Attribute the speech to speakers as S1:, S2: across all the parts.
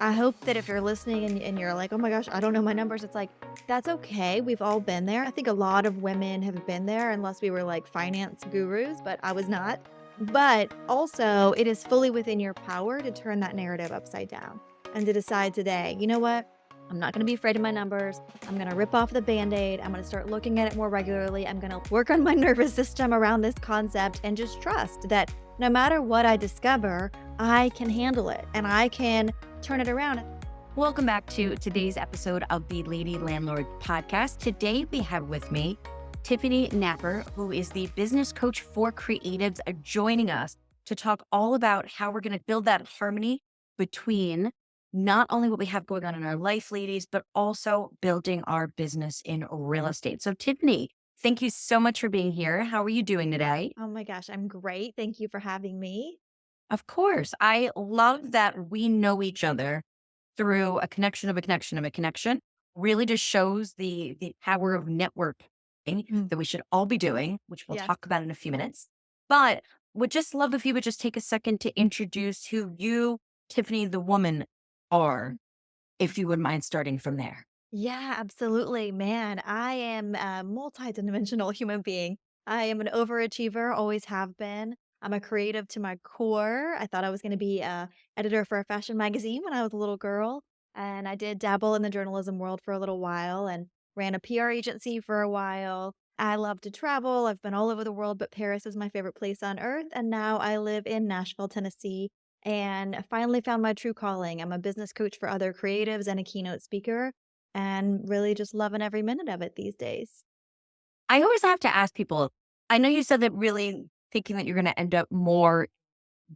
S1: I hope that if you're listening and you're like, oh my gosh, I don't know my numbers, it's like, that's okay. We've all been there. I think a lot of women have been there, unless we were like finance gurus, but I was not. But also, it is fully within your power to turn that narrative upside down and to decide today, you know what? I'm not going to be afraid of my numbers. I'm going to rip off the Band-Aid. I'm going to start looking at it more regularly. I'm going to work on my nervous system around this concept and just trust that no matter what I discover, I can handle it and I can turn it around.
S2: Welcome back to today's episode of the Lady Landlords Podcast. Today we have with me Tiffany Napper, who is the business coach for creatives, joining us to talk all about how we're going to build that harmony between not only what we have going on in our life, ladies, but also building our business in real estate. So Tiffany, thank you so much for being here. How are you doing today?
S1: Oh my gosh, I'm great. Thank you for having me.
S2: Of course. I love that we know each other through a connection of a connection of a connection. Really just shows the power of networking
S1: Mm.
S2: that we should all be doing, which we'll
S1: Yes.
S2: talk about in a few minutes. But would just love if you would just take a second to introduce who you, Tiffany, the woman, are, if you would mind starting from there.
S1: Yeah, absolutely. Man, I am a multidimensional human being. I am an overachiever, always have been. I'm a creative to my core. I thought I was going to be a editor for a fashion magazine when I was a little girl, and I did dabble in the journalism world for a little while and ran a PR agency for a while. I love to travel. I've been all over the world, but Paris is my favorite place on earth, and now I live in Nashville, Tennessee, and I finally found my true calling. I'm a business coach for other creatives and a keynote speaker and really just loving every minute of it these days.
S2: I always have to ask people, I know you said that really thinking that you're going to end up more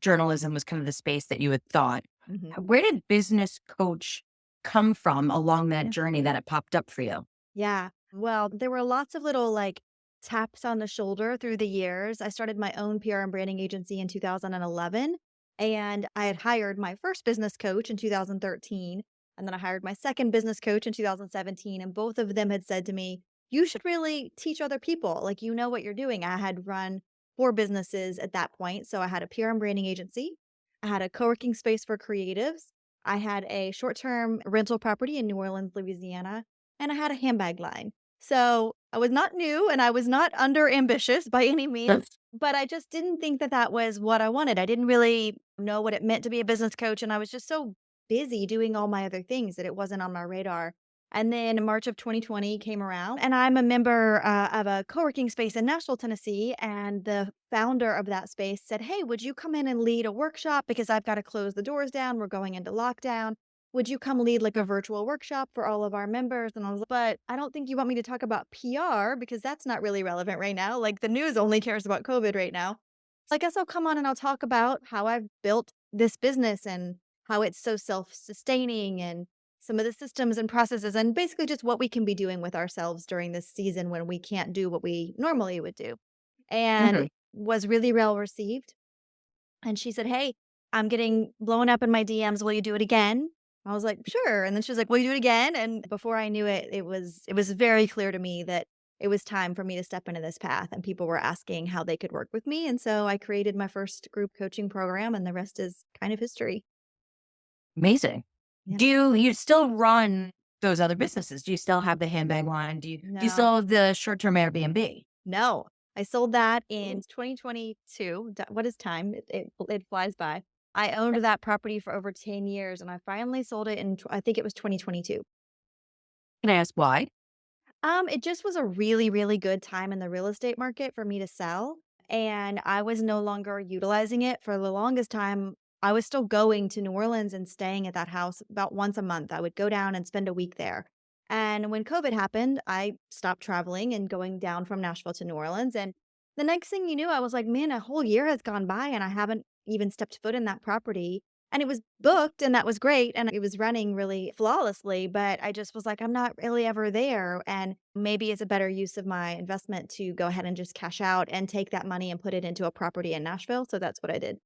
S2: journalism was kind of the space that you had thought.
S1: Mhm.
S2: Where did business coach come from along that
S1: Yeah.
S2: journey that it popped up for you?
S1: Yeah. Well, there were lots of little like taps on the shoulder through the years. I started my own PR and branding agency in 2011, and I had hired my first business coach in 2013. And then I hired my second business coach in 2017. And both of them had said to me, you should really teach other people. Like, you know what you're doing. I had run 4 businesses at that point. So I had a PR and branding agency, I had a co working space for creatives, I had a short term rental property in New Orleans, Louisiana, and I had a handbag line. So I was not new and I was not under ambitious by any means, but I just didn't think that that was what I wanted. I didn't really know what it meant to be a business coach. And I was just so busy doing all my other things that it wasn't on my radar. And then March of 2020 came around, and I'm a member of a co working space in Nashville, Tennessee. And the founder of that space said, hey, would you come in and lead a workshop? Because I've got to close the doors down. We're going into lockdown. Would you come lead like a virtual workshop for all of our members? And I was like, but I don't think you want me to talk about PR because that's not really relevant right now. Like the news only cares about COVID right now. So I guess I'll come on and I'll talk about how I've built this business and how it's so self sustaining and some of the systems and processes and basically just what we can be doing with ourselves during this season when we can't do what we normally would do. And
S2: Mhm.
S1: it was really well received. And she said, hey, I'm getting blown up in my DMs. Will you do it again? I was like, sure. And then she was like, will you do it again? And before I knew it, it was very clear to me that it was time for me to step into this path. And people were asking how they could work with me. And so I created my first group coaching program, and the rest is kind of history.
S2: Amazing.
S1: Yeah.
S2: Do you still run those other businesses? Do you still have the handbag line? Do you
S1: No,
S2: still have the short-term Airbnb?
S1: no. I sold that in 2022. What is time? It flies by. I owned that property for over 10 years, and I finally sold it in, I think it was 2022.
S2: Can I ask why?
S1: It just was a really, really good time in the real estate market for me to sell, and I was no longer utilizing it. For the longest time, I was still going to New Orleans and staying at that house about once a month. I would go down and spend a week there. And when COVID happened, I stopped traveling and going down from Nashville to New Orleans. And the next thing you knew, I was like, man, a whole year has gone by and I haven't even stepped foot in that property. And it was booked and that was great, and it was running really flawlessly, but I just was like, "I'm not really ever there, and maybe it's a better use of my investment to go ahead and just cash out and take that money and put it into a property in Nashville." So that's what I did.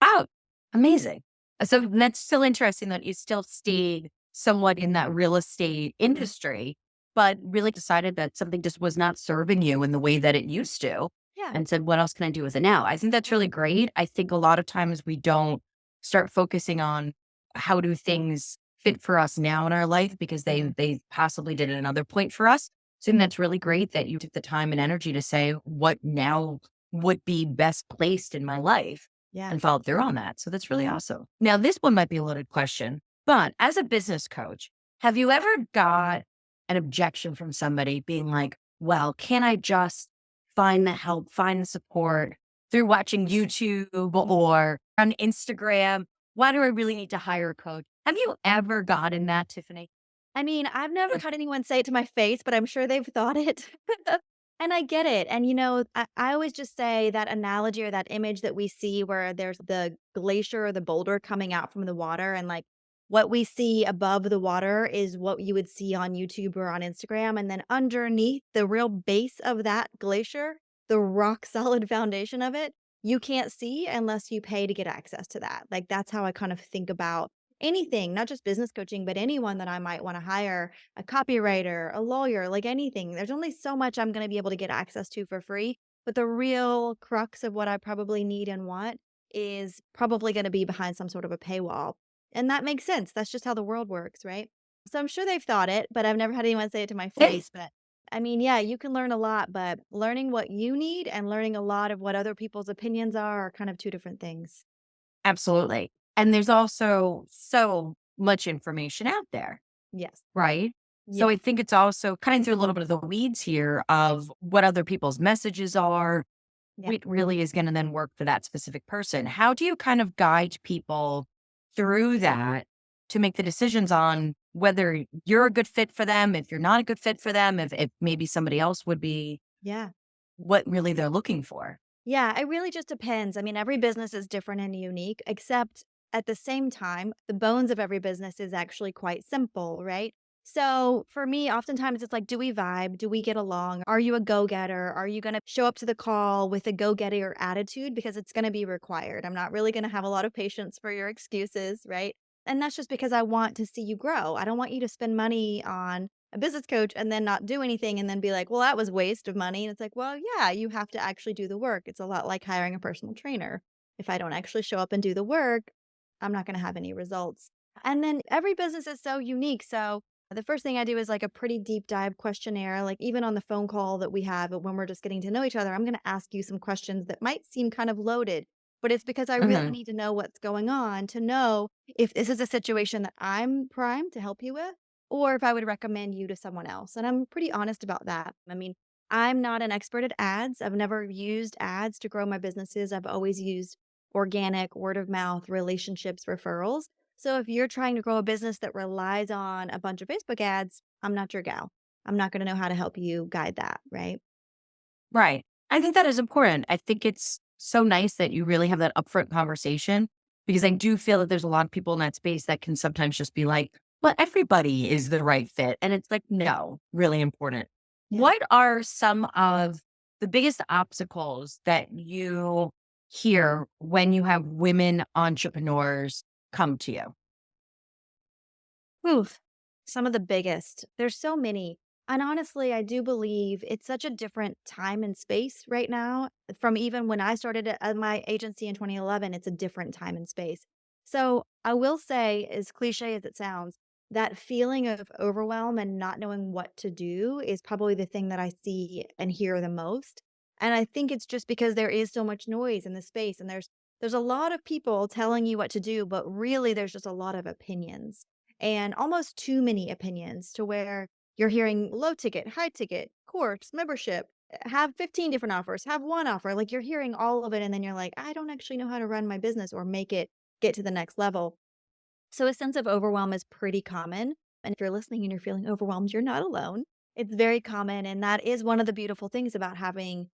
S2: Oh, amazing. So that's still interesting that you still stayed somewhat in that real estate industry, but really decided that something just was not serving you in the way that it used to
S1: Yeah.
S2: and said, what else can I do with it now? I think that's really great. I think a lot of times we don't start focusing on how do things fit for us now in our life because they possibly did at another point for us. So I think that's really great that you took the time and energy to say what now would be best placed in my life
S1: Yeah.
S2: and followed through on that. So that's really awesome. Now, this one might be a loaded question, but as a business coach, have you ever got an objection from somebody being like, well, can I just find the help, find the support through watching YouTube or on Instagram? Why do I really need to hire a coach? Have you ever gotten that, Tiffany?
S1: I mean, I've never had anyone say it to my face, but I'm sure they've thought it. And I get it. And, I always just say that analogy or that image that we see where there's the glacier or the boulder coming out from the water. And like what we see above the water is what you would see on YouTube or on Instagram. And then underneath the real base of that glacier, the rock solid foundation of it, you can't see unless you pay to get access to that. Like that's how I kind of think about anything, not just business coaching, but anyone that I might want to hire, a copywriter, a lawyer, like anything. There's only so much I'm going to be able to get access to for free. But the real crux of what I probably need and want is probably going to be behind some sort of a paywall. And that makes sense. That's just how the world works, right? So I'm sure they've thought it, but I've never had anyone say it to my
S2: Hey,
S1: face. But I mean, yeah, you can learn a lot, but learning what you need and learning a lot of what other people's opinions are kind of two different things.
S2: absolutely. And there's also so much information out there,
S1: Yes.
S2: right? So
S1: Yeah.
S2: I think it's also cutting through a little bit of the weeds here of what other people's messages are,
S1: Yeah.
S2: what really is going to then work for that specific person. How do you kind of guide people through that to make the decisions on whether you're a good fit for them, if you're not a good fit for them, if maybe somebody else would be
S1: Yeah.
S2: what really they're looking for?
S1: Yeah, it really just depends. I mean, every business is different and unique, except at the same time, the bones of every business is actually quite simple, right? So for me, oftentimes it's like, do we vibe? Do we get along? Are you a go getter? Are you going to show up to the call with a go getter attitude? Because it's going to be required. I'm not really going to have a lot of patience for your excuses, right? And that's just because I want to see you grow. I don't want you to spend money on a business coach and then not do anything and then be like, well, that was waste of money. And it's like, well, yeah, you have to actually do the work. It's a lot like hiring a personal trainer. If I don't actually show up and do the work, I'm not going to have any results. And then every business is so unique. So the first thing I do is like a pretty deep dive questionnaire. Like even on the phone call that we have when we're just getting to know each other, I'm going to ask you some questions that might seem kind of loaded, but it's because I really
S2: Mhm.
S1: need to know what's going on to know if this is a situation that I'm primed to help you with or if I would recommend you to someone else. And I'm pretty honest about that. I mean, I'm not an expert at ads. I've never used ads to grow my businesses. I've always used organic, word of mouth, relationships, referrals. So if you're trying to grow a business that relies on a bunch of Facebook ads, I'm not your gal. I'm not going to know how to help you guide that, right?
S2: Right. I think that is important. I think it's so nice that you really have that upfront conversation because I do feel that there's a lot of people in that space that can sometimes just be like, well, everybody is the right fit. And it's like, no, really important.
S1: Yeah.
S2: What are some of the biggest obstacles that you hear when you have women entrepreneurs come to you?
S1: Oof. Some of the biggest. There's so many. And honestly, I do believe it's such a different time and space right now from even when I started at my agency in 2011. It's a different time and space. So I will say, as cliche as it sounds, that feeling of overwhelm and not knowing what to do is probably the thing that I see and hear the most. And I think it's just because there is so much noise in the space and there's a lot of people telling you what to do, but really there's just a lot of opinions and almost too many opinions to where you're hearing low ticket, high ticket, course, membership, have 15 different offers, have one offer. Like you're hearing all of it. And then you're like, I don't actually know how to run my business or make it get to the next level. So a sense of overwhelm is pretty common. And if you're listening and you're feeling overwhelmed, you're not alone. It's very common. And that is one of the beautiful things about having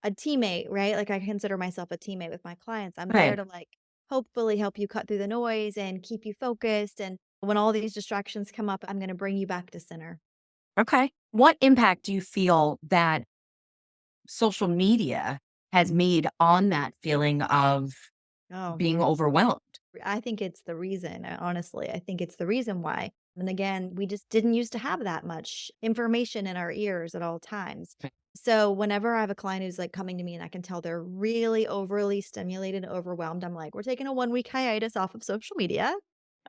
S1: a teammate, right? Like I consider myself a teammate with my clients. I'm there
S2: Right.
S1: to like hopefully help you cut through the noise and keep you focused. And when all these distractions come up, I'm going to bring you back to center.
S2: Okay. What impact do you feel that social media has made on that feeling of
S1: Oh,
S2: being overwhelmed?
S1: I think it's the reason, honestly. I think it's the reason why. And again, we just didn't used to have that much information in our ears at all times. So whenever I have a client who's like coming to me and I can tell they're really overly stimulated and overwhelmed, I'm like, we're taking a 1 week hiatus off of social media.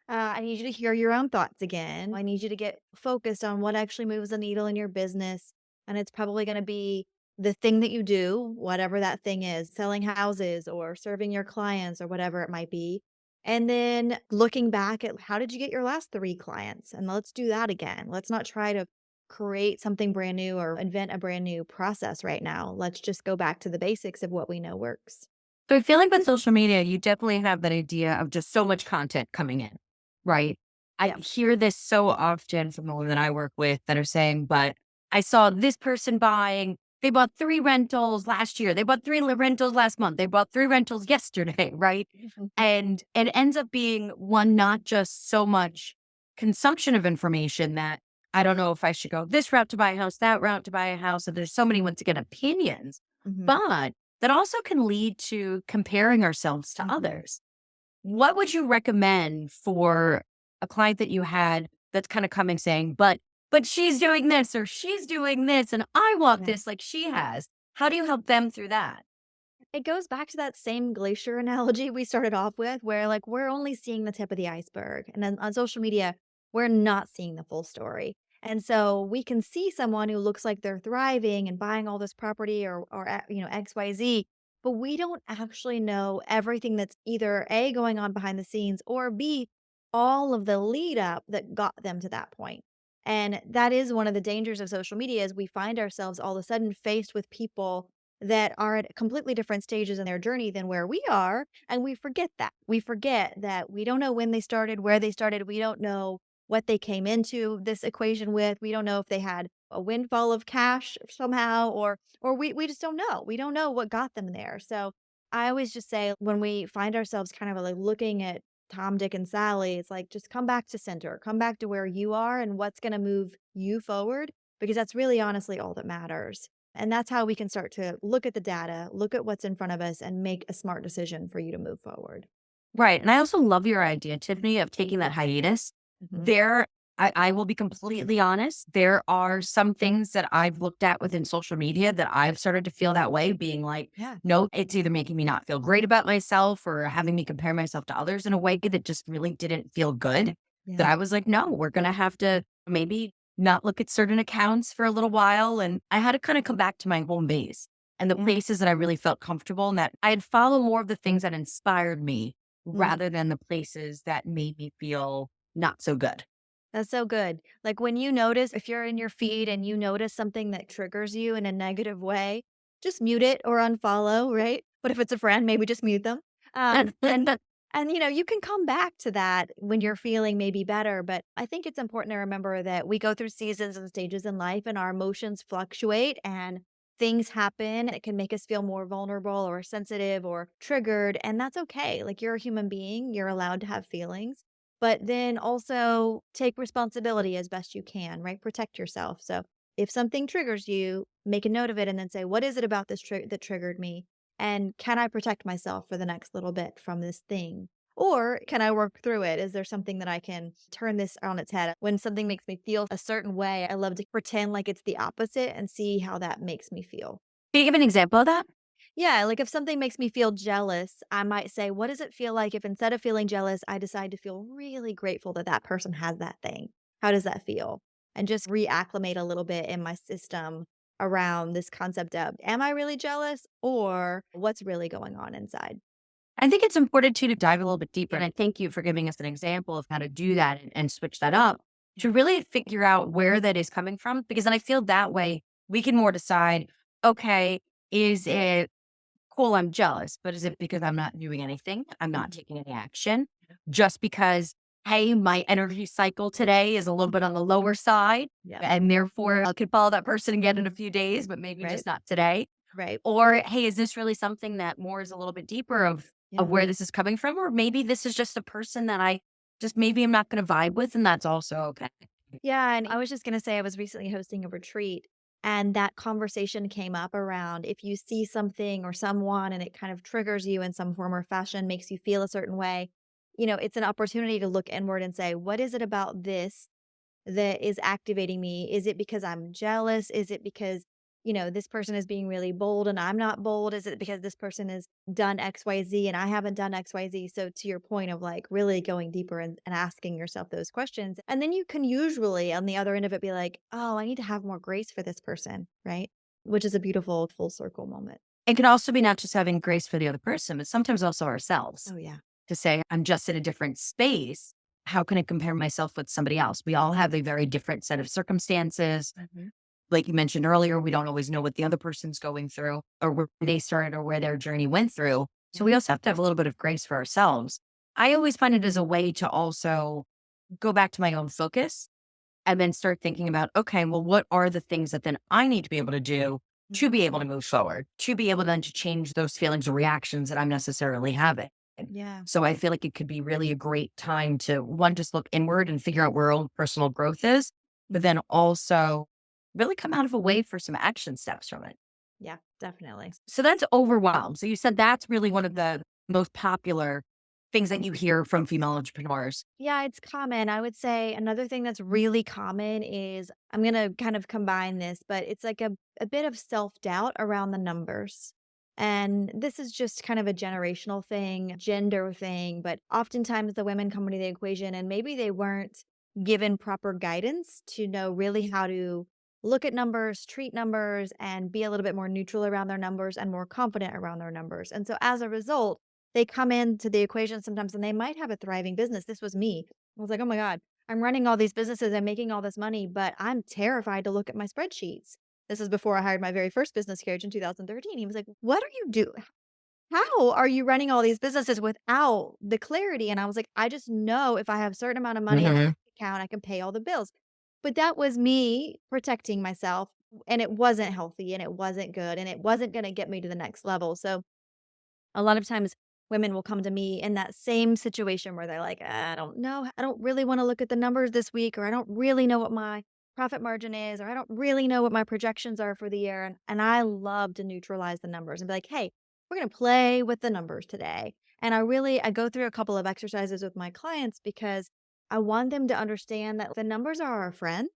S1: I need you to hear your own thoughts again. I need you to get focused on what actually moves the needle in your business. And it's probably going to be the thing that you do, whatever that thing is, selling houses or serving your clients or whatever it might be. And then looking back at how did you get your last three clients? And let's do that again. Let's not try to create something brand new or invent a brand new process right now. Let's just go back to the basics of what we know works.
S2: So I feel like with social media, you definitely have that idea of just so much content coming in, right? I
S1: Yeah.
S2: hear this so often from the women that I work with that are saying, but I saw this person buying, they bought 3 rentals last year. They bought rentals last month. They bought 3 rentals yesterday, right? And it ends up being one, not just so much consumption of information that I don't know if I should go this route to buy a house, that route to buy a house. And there's so many, once again, opinions,
S1: Mhm.
S2: but that also can lead to comparing ourselves to
S1: Mhm.
S2: others. What would you recommend for a client that you had that's kind of coming saying, but she's doing this or she's doing this and I want
S1: Yeah.
S2: this like she has. How do you help them through that?
S1: It goes back to that same glacier analogy we started off with, where like we're only seeing the tip of the iceberg. And then on social media, we're not seeing the full story. And so we can see someone who looks like they're thriving and buying all this property or XYZ, but we don't actually know everything that's either A going on behind the scenes or B all of the lead up that got them to that point. And that is one of the dangers of social media is we find ourselves all of a sudden faced with people that are at completely different stages in their journey than where we are, and we forget that. We forget that we don't know when they started, where they started. We don't know what they came into this equation with. We don't know if they had a windfall of cash somehow or we just don't know. We don't know what got them there. So I always just say when we find ourselves kind of like looking at Tom, Dick, and Sally, it's like just come back to center, come back to where you are and what's going to move you forward because that's really honestly all that matters. And that's how we can start to look at the data, look at what's in front of us, and make a smart decision for you to move forward.
S2: Right. And I also love your idea, Tiffany, of taking that hiatus.
S1: Mhm.
S2: There, I will be completely honest. There are some things that I've looked at within social media that I've started to feel that way, being like,
S1: Yeah.
S2: no, it's either making me not feel great about myself or having me compare myself to others in a way that just really didn't feel good. That
S1: Yeah.
S2: I was like, no, we're going to have to maybe not look at certain accounts for a little while. And I had to kind of come back to my home base and the places that I really felt comfortable and that I'd follow more of the things that inspired me
S1: Mhm.
S2: rather than the places that made me feel not so good.
S1: That's so good. Like when you notice, if you're in your feed and you notice something that triggers you in a negative way, just mute it or unfollow, right? But if it's a friend, maybe just mute them. Um, and and you can come back to that when you're feeling maybe better. But I think it's important to remember that we go through seasons and stages in life, and our emotions fluctuate, and things happen. It can make us feel more vulnerable or sensitive or triggered, and that's okay. Like you're a human being, you're allowed to have feelings but then also take responsibility as best you can, right? Protect yourself. So if something triggers you, make a note of it and then say, what is it about this that triggered me? And can I protect myself for the next little bit from this thing? Or can I work through it? Is there something that I can turn this on its head? When something makes me feel a certain way, I love to pretend like it's the opposite and see how that makes me feel.
S2: Can you give an example of that?
S1: Yeah, like if something makes me feel jealous, I might say, what does it feel like if instead of feeling jealous, I decide to feel really grateful that that person has that thing? How does that feel? And just reacclimate a little bit in my system around this concept of, am I really jealous or what's really going on inside?
S2: I think it's important too to dive a little bit deeper. And I thank you for giving us an example of how to do that and switch that up to really figure out where that is coming from. Because then I feel that way we can more decide, okay, is it cool, I'm jealous, but is it because I'm not doing anything? I'm not
S1: Mhm.
S2: taking any action just because, hey, my energy cycle today is a little bit on the lower side.
S1: Yeah.
S2: And therefore, I could follow that person again in a few days, but maybe
S1: Right.
S2: just not today.
S1: Right.
S2: Or, hey, is this really something that more is a little bit deeper of
S1: Yeah.
S2: where this is coming from? Or maybe this is just a person that I just maybe I'm not going to vibe with, and that's also okay.
S1: Yeah, and I was just gonna say I was recently hosting a retreat, and that conversation came up around if you see something or someone and it kind of triggers you in some form or fashion, makes you feel a certain way, it's an opportunity to look inward and say, "What is it about this that is activating me? Is it because I'm jealous? Is it because, this person is being really bold and I'm not bold? Is it because this person has done XYZ and I haven't done XYZ? So to your point of like really going deeper and asking yourself those questions. And then you can usually on the other end of it be like, oh, I need to have more grace for this person, right? Which is a beautiful full circle moment.
S2: It can also be not just having grace for the other person, but sometimes also ourselves
S1: Oh, yeah.
S2: to say, I'm just in a different space. How can I compare myself with somebody else? We all have a very different set of circumstances.
S1: Mhm.
S2: Like you mentioned earlier, we don't always know what the other person's going through or where they started or where their journey went through. So
S1: Yeah.
S2: we also have to have a little bit of grace for ourselves. I always find it as a way to also go back to my own focus and then start thinking about, okay, well, what are the things that then I need to be able to do to be able to move forward, to be able then to change those feelings or reactions that I'm necessarily having.
S1: Yeah.
S2: So I feel like it could be really a great time to one, just look inward and figure out where our own personal growth is, but then also really come out of a way for some action steps from it.
S1: Yeah, definitely.
S2: So that's overwhelmed. So you said that's really one of the most popular things that you hear from female entrepreneurs.
S1: Yeah, it's common. I would say another thing that's really common is I'm going to kind of combine this, but it's like a bit of self doubt around the numbers. And this is just kind of a generational thing, gender thing, but oftentimes the women come into the equation and maybe they weren't given proper guidance to know really how to look at numbers, treat numbers, and be a little bit more neutral around their numbers and more confident around their numbers. And so as a result, they come into the equation sometimes and they might have a thriving business. This was me. I was like, "Oh my god, I'm running all these businesses, I'm making all this money, but I'm terrified to look at my spreadsheets." This is before I hired my very first business coach in 2013. He was like, "What are you doing? How are you running all these businesses without the clarity?" And I was like, "I just know if I have a certain amount of money in my
S2: Mhm.
S1: bank account, I can pay all the bills." But that was me protecting myself, and it wasn't healthy and it wasn't good and it wasn't going to get me to the next level. So a lot of times women will come to me in that same situation where they're like, I don't know. I don't really want to look at the numbers this week, or I don't really know what my profit margin is, or I don't really know what my projections are for the year. And I love to neutralize the numbers and be like, hey, we're going to play with the numbers today. And I go through a couple of exercises with my clients because I want them to understand that the numbers are our friend.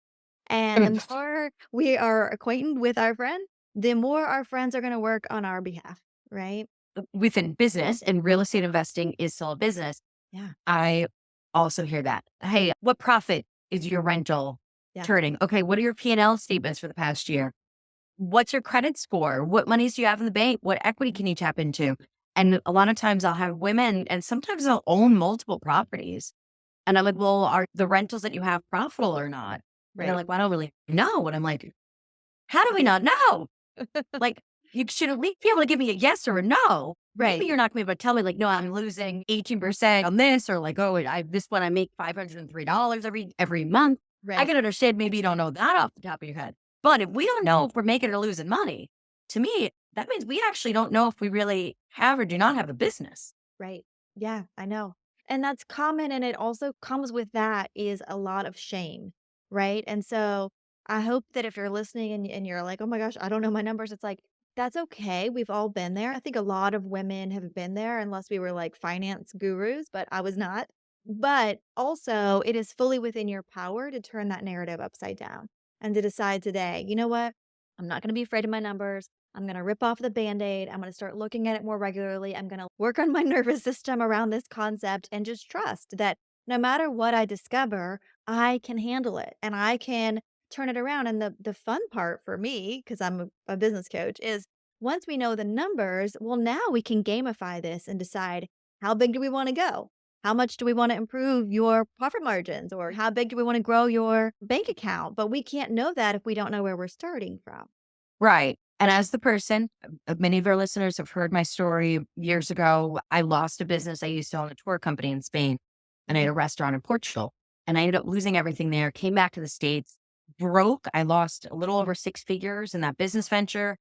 S1: And the more we are acquainted with our friend, the more our friends are going to work on our behalf. Right.
S2: Within business and real estate investing is still a business.
S1: Yeah.
S2: I also hear that. Hey, what profit is your rental
S1: Yeah.
S2: turning? Okay, what are your P&L statements for the past year? What's your credit score? What monies do you have in the bank? What equity can you tap into? And a lot of times I'll have women and sometimes they'll own multiple properties. And I'm like, well, are the rentals that you have profitable or not? And they're
S1: Right.
S2: like, well, I don't really know. And I'm like, how do we not know? Like, you should at least be able to give me a yes or a no. Maybe
S1: Right.
S2: you're not gonna be able to tell me like, no, I'm losing 18% on this, or like, oh, this one I make $503 every month. I
S1: Right.
S2: can understand maybe you don't know that off the top of your head. But if we don't know if we're making or losing money, to me, that means we actually don't know if we really have or do not have a business.
S1: Right. Yeah, I know. And that's common. And it also comes with that is a lot of shame. Right. And so I hope that if you're listening and you're like, oh my gosh, I don't know my numbers, it's like, that's okay. We've all been there. I think a lot of women have been there, unless we were like finance gurus, but I was not. But also, it is fully within your power to turn that narrative upside down and to decide today, you know what? I'm not going to be afraid of my numbers. I'm going to rip off the band aid. I'm going to start looking at it more regularly. I'm going to work on my nervous system around this concept and just trust that no matter what I discover, I can handle it and I can turn it around. And the fun part for me, because I'm a business coach, is once we know the numbers, well, now we can gamify this and decide how big do we want to go? How much do we want to improve your profit margins? Or how big do we want to grow your bank account? But we can't know that if we don't know where we're starting from.
S2: Right. And as the person, many of our listeners have heard my story years ago. I lost a business. I used to own a tour company in Spain and I had a restaurant in Portugal. And I ended up losing everything there, came back to the States, broke. I lost a little over six figures in that business venture.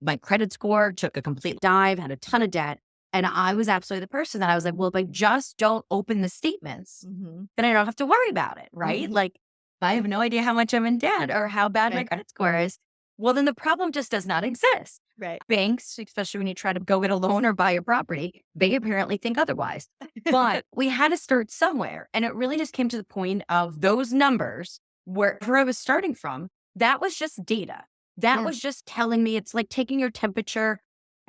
S2: My credit score took a complete dive, had a ton of debt. And I was absolutely the person that I was like, well, if I just don't open the statements,
S1: Mm-hmm.
S2: then I don't have to worry about it. Right.
S1: Mhm.
S2: Like, if I have no idea how much I'm in debt or how bad my
S1: Right.
S2: credit score is, well, then the problem just does not exist.
S1: Right.
S2: Banks, especially when you try to go get a loan or buy a property, they apparently think otherwise. But we had to start somewhere. And it really just came to the point of those numbers, wherever I was starting from, that was just data. That
S1: Yeah.
S2: was just telling me it's like taking your temperature,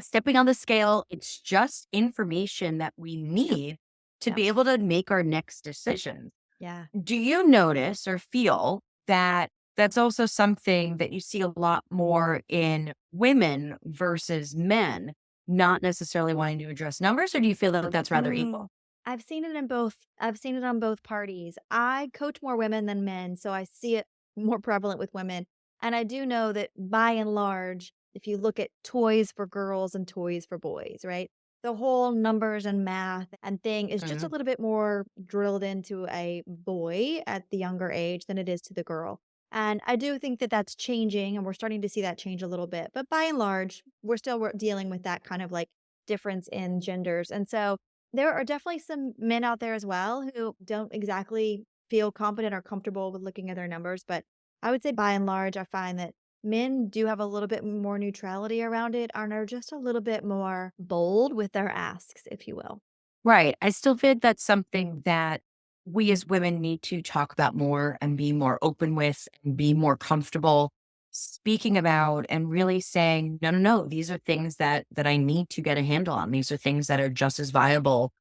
S2: stepping on the scale. It's just information that we
S1: Yep.
S2: need to
S1: Yep.
S2: be able to make our next decisions.
S1: Yeah.
S2: Do you notice or feel that that's also something that you see a lot more in women versus men, not necessarily wanting to address numbers, or do you feel that that's rather
S1: Mm,
S2: equal?
S1: I've seen it in both. I've seen it on both parties. I coach more women than men, so I see it more prevalent with women. And I do know that by and large, if you look at toys for girls and toys for boys, right? The whole numbers and math and thing is just a
S2: Mhm.
S1: little bit more drilled into a boy at the younger age than it is to the girl. And I do think that that's changing, and we're starting to see that change a little bit. But by and large, we're still dealing with that kind of like difference in genders. And so there are definitely some men out there as well who don't exactly feel confident or comfortable with looking at their numbers, but I would say by and large, I find that men do have a little bit more neutrality around it and are just a little bit more bold with their asks, if you will.
S2: Right. I still feel like that's something that we as women need to talk about more and be more open with and be more comfortable speaking about and really saying, no, no, no, these are things that I need to get a handle on. These are things that are just as viable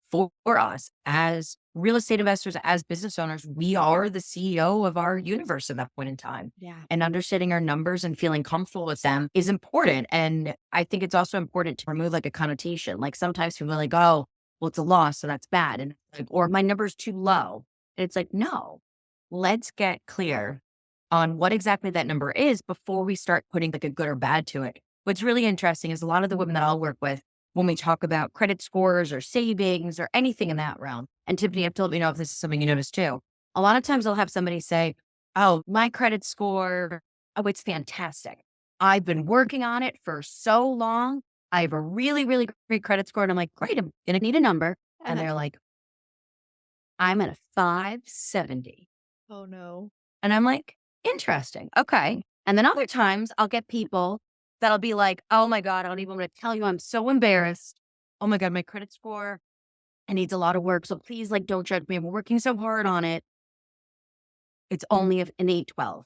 S2: for us as real estate investors, as business owners. We are the CEO of our universe at that point in time.
S1: Yeah.
S2: And understanding our numbers and feeling comfortable with them is important. And I think it's also important to remove like a connotation. Like sometimes people are like, oh, well, it's a loss, so that's bad. And like, or my number's too low. And it's like, no, let's get clear on what exactly that number is before we start putting like a good or bad to it. What's really interesting is a lot of the women that I'll work with, when we talk about credit scores or savings or anything in that realm. And Tiffany, I've told me, if this is something you notice too. A lot of times I'll have somebody say, oh, my credit score, oh, it's fantastic. I've been working on it for so long. I have a really, really great credit score. And I'm like, great, I'm going to need a number. And
S1: Uh-huh.
S2: they're like, I'm at a 570.
S1: Oh no.
S2: And I'm like, interesting. Okay. And then other times I'll get people that'll be like, oh my God, I don't even want to tell you. I'm so embarrassed. Oh my God, my credit score, it needs a lot of work. So please, like, don't judge me. I'm working so hard on it. It's only an 812.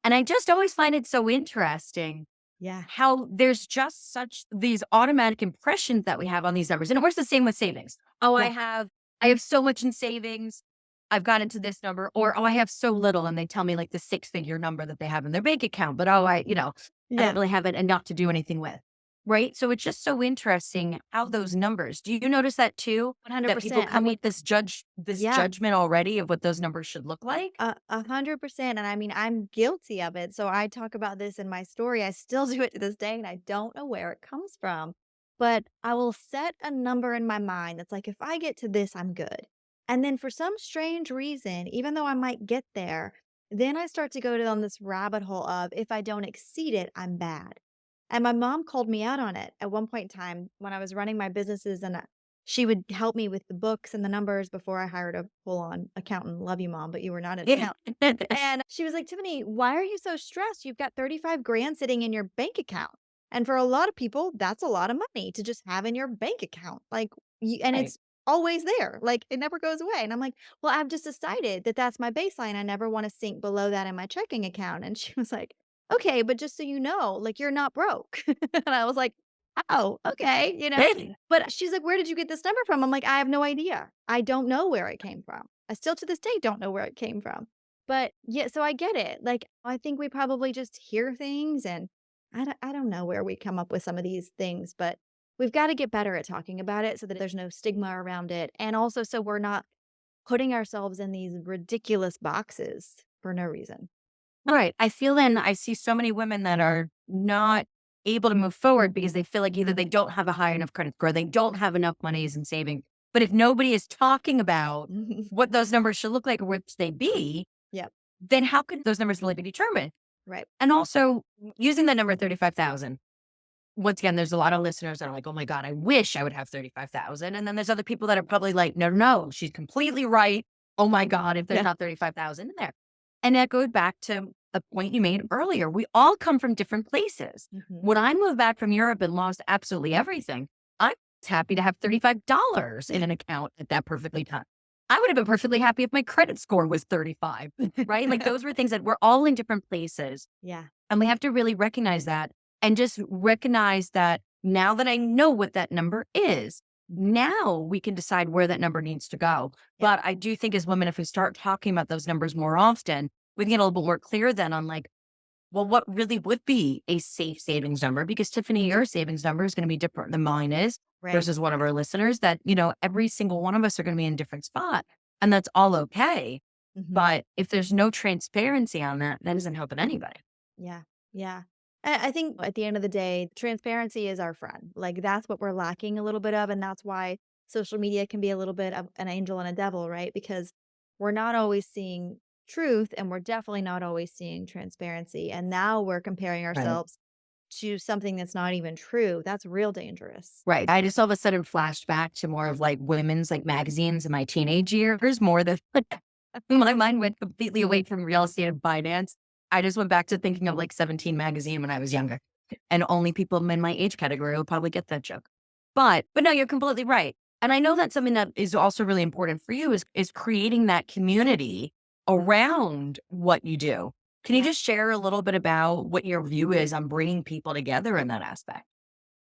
S2: And I just always find it so interesting
S1: Yeah.
S2: how there's just such these automatic impressions that we have on these numbers. And it works the same with savings. Oh,
S1: Yeah.
S2: I have so much in savings. I've gotten to this number, or oh, I have so little, and they tell me like the six-figure number that they have in their bank account. But oh, I don't
S1: Yeah.
S2: really have it enough to do anything with. Right. So it's just so interesting how those numbers. Do you notice that too? That people
S1: 100%.
S2: come with this
S1: Yeah.
S2: judgment already of what those numbers should look like?
S1: 100%. And I mean, I'm guilty of it. So I talk about this in my story. I still do it to this day, and I don't know where it comes from. But I will set a number in my mind that's like, if I get to this, I'm good. And then for some strange reason, even though I might get there, then I start to go down this rabbit hole of if I don't exceed it, I'm bad. And my mom called me out on it at one point in time when I was running my businesses, and she would help me with the books and the numbers before I hired a full on accountant. Love you, mom, but you were not an
S2: Yeah.
S1: accountant. And she was like, Tiffany, why are you so stressed? You've got 35 grand sitting in your bank account. And for a lot of people, that's a lot of money to just have in your bank account. Like, and
S2: Right.
S1: it's always there. Like, it never goes away. And I'm like, well, I've just decided that that's my baseline. I never want to sink below that in my checking account. And she was like, okay, but just so you know, like, you're not broke. And I was like, oh, okay,
S2: Really?
S1: but she's like, "Where did you get this number from?" I'm like, "I have no idea. I don't know where it came from. I still to this day don't know where it came from." But yeah, so I get it. Like, I think we probably just hear things, and I don't know where we come up with some of these things, but we've got to get better at talking about it so that there's no stigma around it. And also so we're not putting ourselves in these ridiculous boxes for no reason.
S2: Right. I feel then I see so many women that are not able to move forward because they feel like either they don't have a high enough credit score, they don't have enough monies in saving. But if nobody is talking about what those numbers should look like or which they be,
S1: Yep.
S2: then how can those numbers really be determined?
S1: Right.
S2: And also using the number 35,000. Once again, there's a lot of listeners that are like, oh my God, I wish I would have 35,000. And then there's other people that are probably like, no, no, no, she's completely right. Oh my God, if there's
S1: Yeah.
S2: not 35,000 in there. And that goes back to the point you made earlier. We all come from different places.
S1: Mhm.
S2: When I moved back from Europe and lost absolutely everything, I was happy to have $35 in an account at that perfectly time. I would have been perfectly happy if my credit score was 35, right? Like those were things that we're all in different places.
S1: Yeah.
S2: And we have to really recognize that and just recognize that now that I know what that number is, now we can decide where that number needs to go.
S1: Yeah.
S2: But I do think as women, if we start talking about those numbers more often, we can get a little bit more clear then on like, well, what really would be a safe savings number? Because Tiffany, your savings number is going to be different than mine is
S1: Right.
S2: versus one of our listeners that, every single one of us are going to be in a different spot. And that's all okay.
S1: Mhm.
S2: But if there's no transparency on that, that isn't helping anybody.
S1: Yeah. Yeah. I think at the end of the day, transparency is our friend. Like that's what we're lacking a little bit of. And that's why social media can be a little bit of an angel and a devil, right? Because we're not always seeing truth and we're definitely not always seeing transparency. And now we're comparing
S2: Right.
S1: ourselves to something that's not even true. That's real dangerous.
S2: Right. I just all of a sudden flashed back to more of like women's like magazines in my teenage years, more than my mind went completely away from real estate and finance. I just went back to thinking of like 17 magazine when I was younger. And only people in my age category will probably get that joke. But no, you're completely right. And I know that's something that is also really important for you is creating that community around what you do. Can you
S1: Yeah.
S2: just share a little bit about what your view is on bringing people together in that aspect?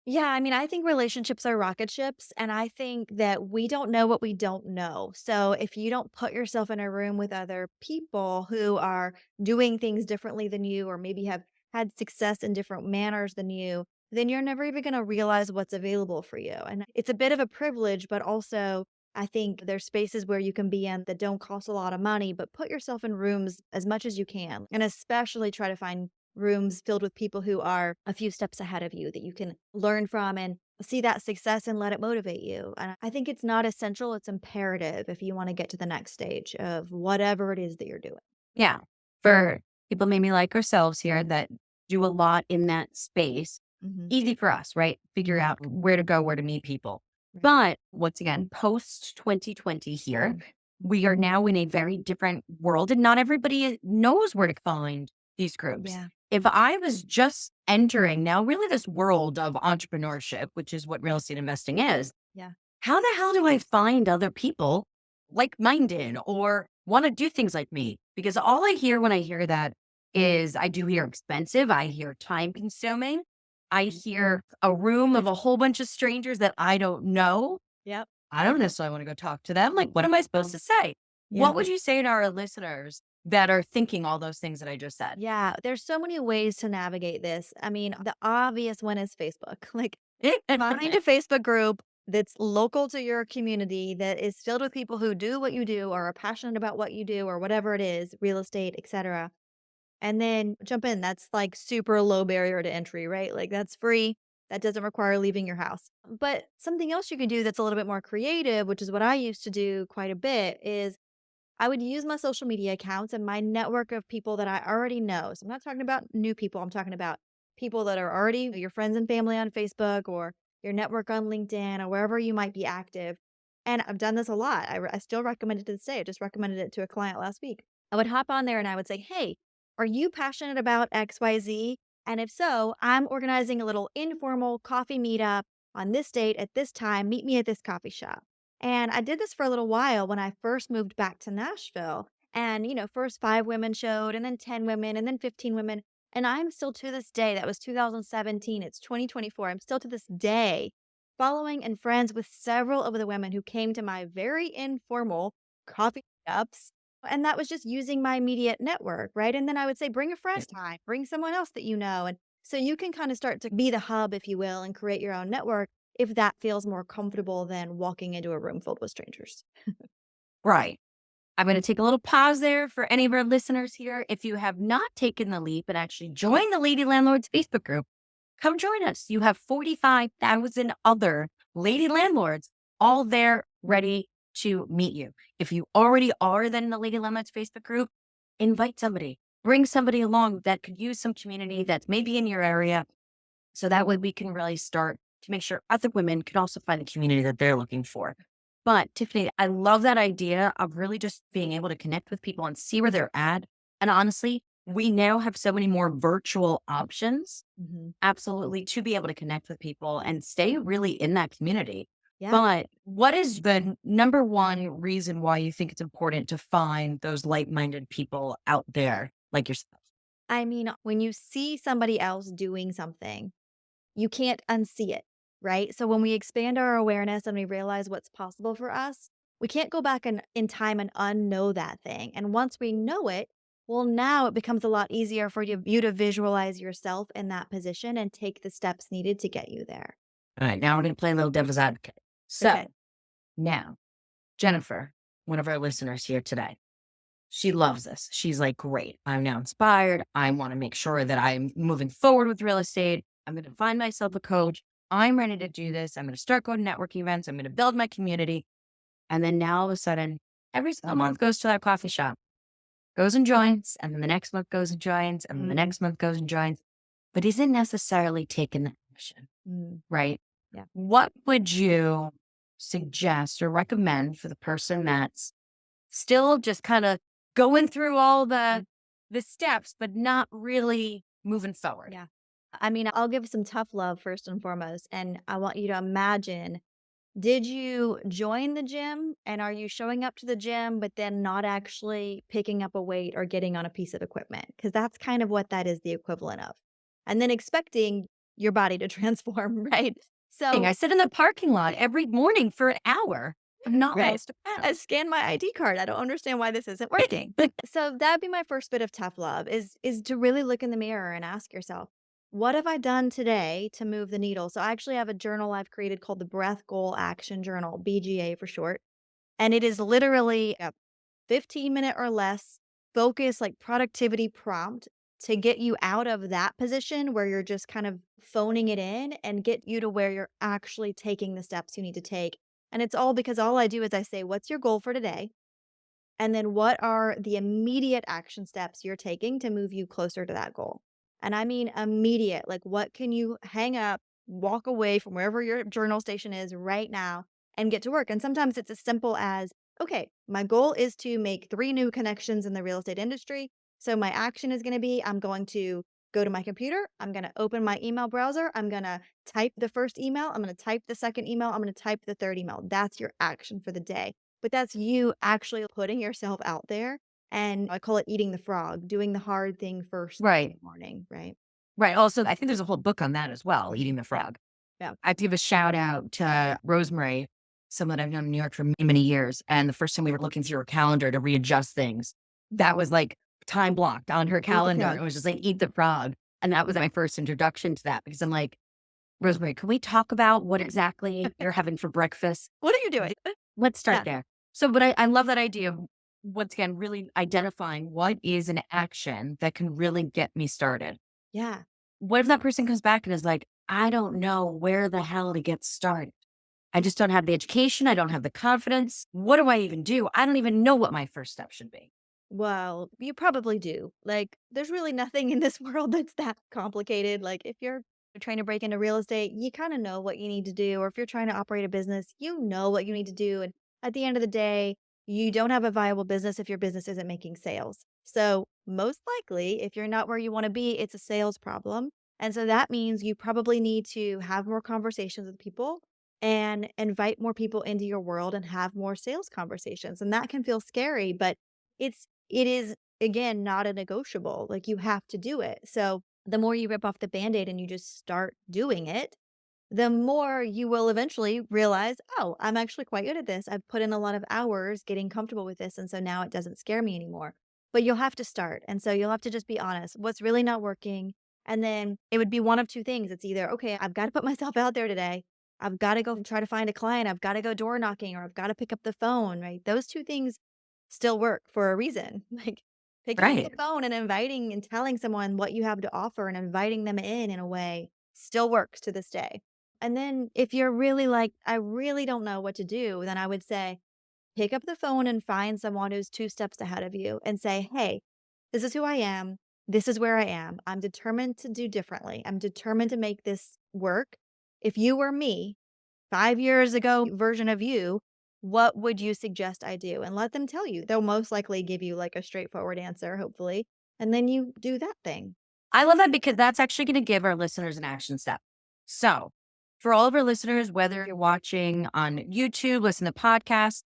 S1: Yeah, I mean, I think relationships are rocket ships, and I think that we don't know what we don't know. So if you don't put yourself in a room with other people who are doing things differently than you, or maybe have had success in different manners than you, then you're never even going to realize what's available for you. And it's a bit of a privilege, but also I think there's spaces where you can be in that don't cost a lot of money, but put yourself in rooms as much as you can, and especially try to find rooms filled with people who are a few steps ahead of you that you can learn from and see that success and let it motivate you. And I think it's not essential, it's imperative if you want to get to the next stage of whatever it is that you're doing.
S2: Yeah. For people maybe like ourselves here that do a lot in that space,
S1: Hmm.
S2: easy for us, right? Figure out where to go, where to meet people.
S1: Right.
S2: But once again, post 2020 here, we are now in a very different world and not everybody knows where to find these groups.
S1: Yeah.
S2: If I was just entering now really this world of entrepreneurship, which is what real estate investing is,
S1: Yeah.
S2: how the hell do I find other people like minded or want to do things like me? Because all I hear when I hear that is I do hear expensive, I hear time consuming, I hear a room of a whole bunch of strangers that I don't know.
S1: Yep.
S2: I don't necessarily want to go talk to them. Like, what am I supposed to say?
S1: Yeah.
S2: What would you say to our listeners that are thinking all those things that I just said?
S1: Yeah. There's so many ways to navigate this. I mean, the obvious one is Facebook. Like, find a Facebook group that's local to your community that is filled with people who do what you do or are passionate about what you do or whatever it is, real estate, etc. And then jump in. That's like super low barrier to entry, right? Like that's free. That doesn't require leaving your house. But something else you can do that's a little bit more creative, which is what I used to do quite a bit, is I would use my social media accounts and my network of people that I already know. So I'm not talking about new people. I'm talking about people that are already your friends and family on Facebook or your network on LinkedIn or wherever you might be active. And I've done this a lot. I still recommend it to this day. I just recommended it to a client last week. I would hop on there and I would say, hey, are you passionate about XYZ? And if so, I'm organizing a little informal coffee meetup on this date at this time. Meet me at this coffee shop. And I did this for a little while when I first moved back to Nashville. And, first 5 women showed, and then 10 women, and then 15 women. And I'm still to this day, that was 2017, it's 2024. I'm still to this day following and friends with several of the women who came to my very informal coffee ups. And that was just using my immediate network, right? And then I would say, bring a friend time, bring someone else that you know. And so you can kind of start to be the hub, if you will, and create your own network if that feels more comfortable than walking into a room filled with strangers.
S2: Right. I'm going to take a little pause there for any of our listeners here. If you have not taken the leap and actually joined the Lady Landlords Facebook group, come join us. You have 45,000 other lady landlords all there ready to meet you. If you already are then in the Lady Landlords Facebook group, invite somebody, bring somebody along that could use some community that's maybe in your area. So that way we can really start to make sure other women can also find the community that they're looking for. But Tiffany, I love that idea of really just being able to connect with people and see where they're at. And honestly, we now have so many more virtual options,
S1: Mhm.
S2: absolutely, to be able to connect with people and stay really in that community.
S1: Yeah.
S2: But what is the number one reason why you think it's important to find those like-minded people out there like yourself?
S1: I mean, when you see somebody else doing something, you can't unsee it, right? So when we expand our awareness and we realize what's possible for us, we can't go back in time and unknow that thing. And once we know it, well, now it becomes a lot easier for you to visualize yourself in that position and take the steps needed to get you there.
S2: All right, now we're going to play a little devil's advocate.
S1: Okay.
S2: So now, Jennifer, one of our listeners here today, she loves this. She's like, great. I'm now inspired. I want to make sure that I'm moving forward with real estate. I'm going to find myself a coach. I'm ready to do this. I'm going to start going to networking events. I'm going to build my community. And then now all of a sudden, every single month goes to that coffee shop, goes and joins. And then the next month goes and joins. And then the
S1: Mm,
S2: next month goes and joins, but isn't necessarily taking the action,
S1: mm,
S2: right?
S1: yeah.
S2: What would you suggest or recommend for the person that's still just kind of going through all the steps, but not really moving forward?
S1: Yeah. I mean, I'll give some tough love first and foremost. And I want you to imagine, did you join the gym and are you showing up to the gym, but then not actually picking up a weight or getting on a piece of equipment? Because that's kind of what that is the equivalent of. And then expecting your body to transform, right?
S2: I
S1: So,
S2: sit in the parking lot every morning for an hour. I've not
S1: right.
S2: lost a
S1: I
S2: pound.
S1: scan my ID card. I don't understand why this isn't working. So that'd be my first bit of tough love is to really look in the mirror and ask yourself, what have I done today to move the needle? So I actually have a journal I've created called the Breath Goal Action Journal, BGA for short. And it is literally a 15-minute or less focus, like productivity prompt to get you out of that position where you're just kind of phoning it in and get you to where you're actually taking the steps you need to take. And it's all because all I do is I say, what's your goal for today? And then what are the immediate action steps you're taking to move you closer to that goal? And I mean immediate, like what can you hang up, walk away from wherever your journal station is right now and get to work? And sometimes it's as simple as, okay, my goal is to make 3 new connections in the real estate industry. So my action is going to be I'm going to go to my computer, I'm going to open my email browser, I'm going to type the first email, I'm going to type the second email, I'm going to type the third email. That's your action for the day. But that's you actually putting yourself out there, and I call it eating the frog, doing the hard thing first thing in
S2: Right.
S1: the morning, right?
S2: Right. Also, I think there's a whole book on that as well, Eating the
S1: Yeah,
S2: Frog.
S1: yeah.
S2: I have to give a shout out to Rosemary, someone that I've known in New York for many, many years. And the first time we were looking through her calendar to readjust things, that was like time blocked on her
S1: Eat the
S2: calendar. It
S1: frog.
S2: was just like, eat the frog. And that was my first introduction to that because I'm like, Rosemary, can we talk about what exactly you're having for breakfast?
S1: What are you doing?
S2: Let's start
S1: Yeah,
S2: there. So, but I love that idea of once again, really identifying what is an action that can really get me started.
S1: yeah.
S2: What if that person comes back and is like, I don't know where the hell to get started? I just don't have the education. I don't have the confidence. What do I even do? I don't even know what my first step should be.
S1: Well, you probably do. Like, there's really nothing in this world that's that complicated. Like, if you're trying to break into real estate, you kind of know what you need to do. Or if you're trying to operate a business, you know what you need to do. And at the end of the day, you don't have a viable business if your business isn't making sales. So, most likely, if you're not where you want to be, it's a sales problem. And so that means you probably need to have more conversations with people and invite more people into your world and have more sales conversations. And that can feel scary, but it is, again, not a negotiable, like, you have to do it. So, the more you rip off the Band-Aid and you just start doing it, the more you will eventually realize, "Oh, I'm actually quite good at this. I've put in a lot of hours getting comfortable with this, and so now it doesn't scare me anymore." But you'll have to start, and so you'll have to just be honest, what's really not working, and then it would be one of 2 things. It's either, "Okay, I've gotta put myself out there today. I've gotta go and try to find a client. I've gotta go door knocking, or I've gotta pick up the phone," right? Those 2 things still work for a reason. Like, picking up the
S2: Right.
S1: phone and inviting and telling someone what you have to offer and inviting them in a way still works to this day. And then if you're really like, "I really don't know what to do," then I would say, pick up the phone and find someone who's 2 steps ahead of you and say, "Hey, this is who I am. This is where I am. I'm determined to do differently. I'm determined to make this work. If you were me, 5 years ago version of you, what would you suggest I do?" And let them tell you. They'll most likely give you, like, a straightforward answer, hopefully, and then you do that thing.
S2: I love that because that's actually going to give our listeners an action step. So for all of our listeners, whether you're watching on YouTube, listen to podcasts,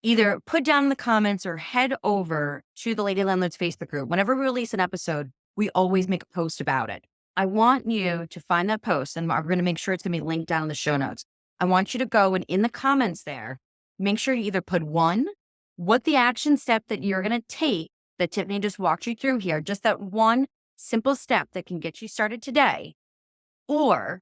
S2: either put down in the comments or head over to the Lady Landlords Facebook group. Whenever we release an episode, we always make a post about it. I want you to find that post, and we're going to make sure it's going to be linked down in the show notes. I want you to go and in the comments there, make sure you either put one, what the action step that you're going to take that Tiffany just walked you through here, just that one simple step that can get you started today, or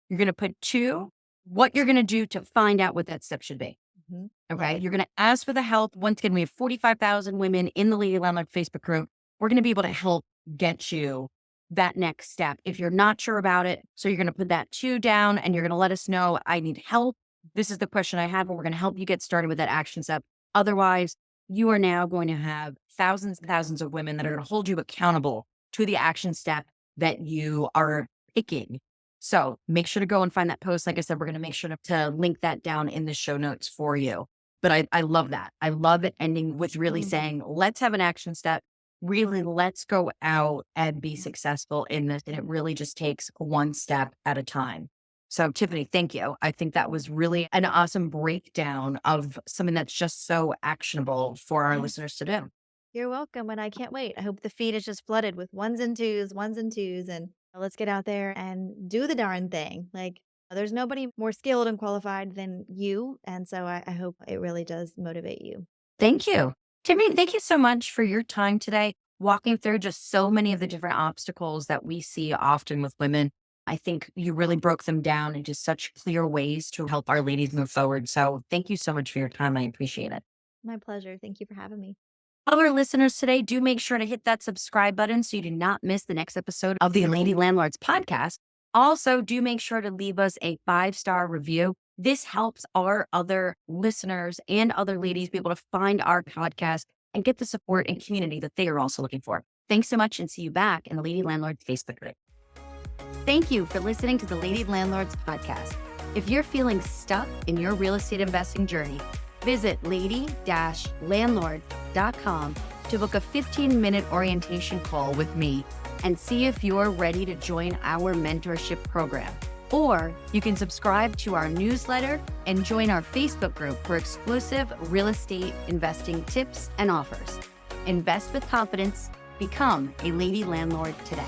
S2: you're going to put two, what you're going to do to find out what that step should be.
S1: Mhm.
S2: Okay. You're going to ask for the help. Once again, we have 45,000 women in the Lady Landlord Facebook group. We're going to be able to help get you that next step if you're not sure about it. So you're going to put that two down and you're going to let us know, I need help. This is the question I have, and we're going to help you get started with that action step. Otherwise, you are now going to have thousands and thousands of women that are going to hold you accountable to the action step that you are picking. So make sure to go and find that post. Like I said, we're going to make sure to link that down in the show notes for you. But I love that. I love it ending with really saying, let's have an action step. Really, let's go out and be successful in this. And it really just takes one step at a time. So Tiffany, thank you. I think that was really an awesome breakdown of something that's just so actionable for our listeners to do.
S1: You're welcome, and I can't wait. I hope the feed is just flooded with ones and twos, and let's get out there and do the darn thing. Like, there's nobody more skilled and qualified than you, and so I hope it really does motivate you.
S2: Thank you. Tiffany, thank you so much for your time today, walking through just so many of the different obstacles that we see often with women. I think you really broke them down into such clear ways to help our ladies move forward. So thank you so much for your time. I appreciate it.
S1: My pleasure. Thank you for having me.
S2: Other listeners today, do make sure to hit that subscribe button so you do not miss the next episode of the Lady Landlords Podcast. Also, do make sure to leave us a 5-star review. This helps our other listeners and other ladies be able to find our podcast and get the support and community that they are also looking for. Thanks so much, and see you back in the Lady Landlords Facebook group. Thank you for listening to the Lady Landlords Podcast. If you're feeling stuck in your real estate investing journey, visit lady-landlord.com to book a 15-minute orientation call with me and see if you're ready to join our mentorship program. Or you can subscribe to our newsletter and join our Facebook group for exclusive real estate investing tips and offers. Invest with confidence. Become a Lady Landlord today.